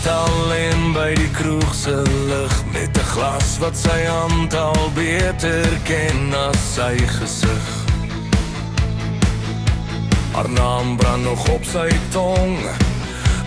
sit alleen by die kroeg se lig, met 'n glas wat sy hand al beter ken as sy gesig. Haar naam brand nog op sy tong,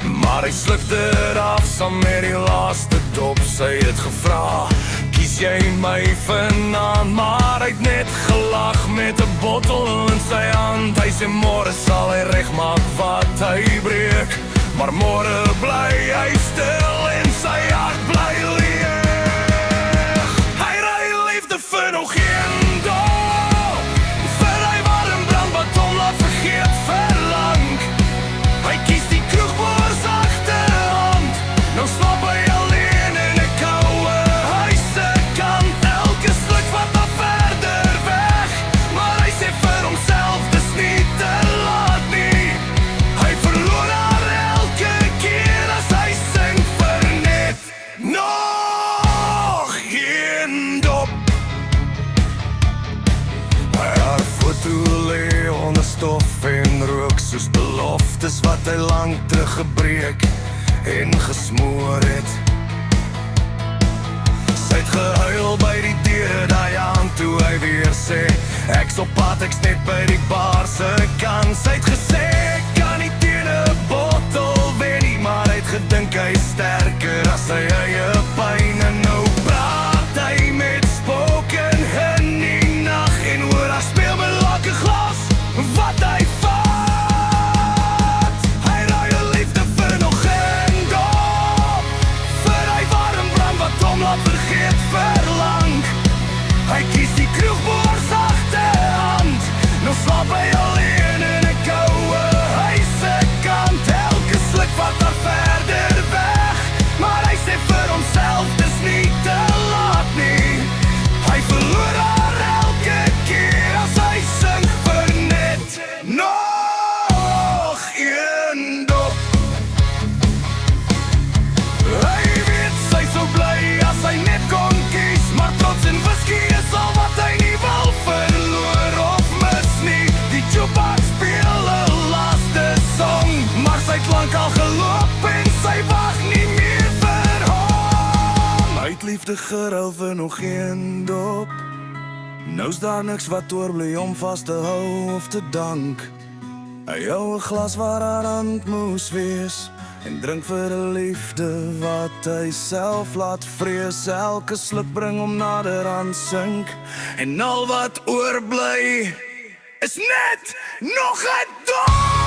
maar hy sluk dit af saam met die laaste dop. Sy het gevra, kies jy my vanaand? Maar hy het net gelag met 'n bottel in sy hand. Hy sê môre sal hy regmaak wat hy breek, maar môre bly hy stil en sy hart bly leeg. Hy ry liefde vir nog een dag, vir hy warm brand wat hom laat vergeet verlang. Hy kies die kroegboer sagte hand, nou slaap hy alleen in 'n koue huise kant. Elke sluk vat hom verder weg, maar hy sê vir homself dis nie te laat nie. Hy verloor haar elke keer as hy sing vir net nog een dop. Haar foto lê onder stof en rook, soos beloftes wat hy lang terug gebreek en gesmoor het. Sy het gehuil by die deur daai aand toe hy weer sê, ek's op pad, ek's net by die bar se kant. Sy het gesê, ek kan nie teen 'n bottel wen nie, maar hy het gedink hy's sterker as sy eie pyn. En nou praat hy met spooke in die nag en hoor haar speel met elke glas wat hy vat. Hy ruil liefde vir nog een dop, vir hy warm brand wat hom laat vergeet verlang. Hy kies die kroegboer sagte hand, nou slaap hy alleen in 'n koue huise kant. Elke sluk vat haar verder weg, maar hy sê vir homself dis nie te laat nie. Hy verloor haar elke keer as hy sing vir net nog een dop. Hy weet sy sou bly as hy net kon kies, maar trots en whisky is al wat hy nie wil verloor of mis nie. Die jukebox speel 'n laaste song, maar sy het lank al geloop en sy wag nie meer vir hom. Hy het liefde geruil vir nog een dop, nou's daar niks wat oorbly om vas te hou of te dank. Hy hou 'n glas waar haar hand moes wees en drink vir 'n liefde wat hy self laat vrees. Elke sluk bring hom nader aan sink, en al wat oorbly is net nog 'n dop.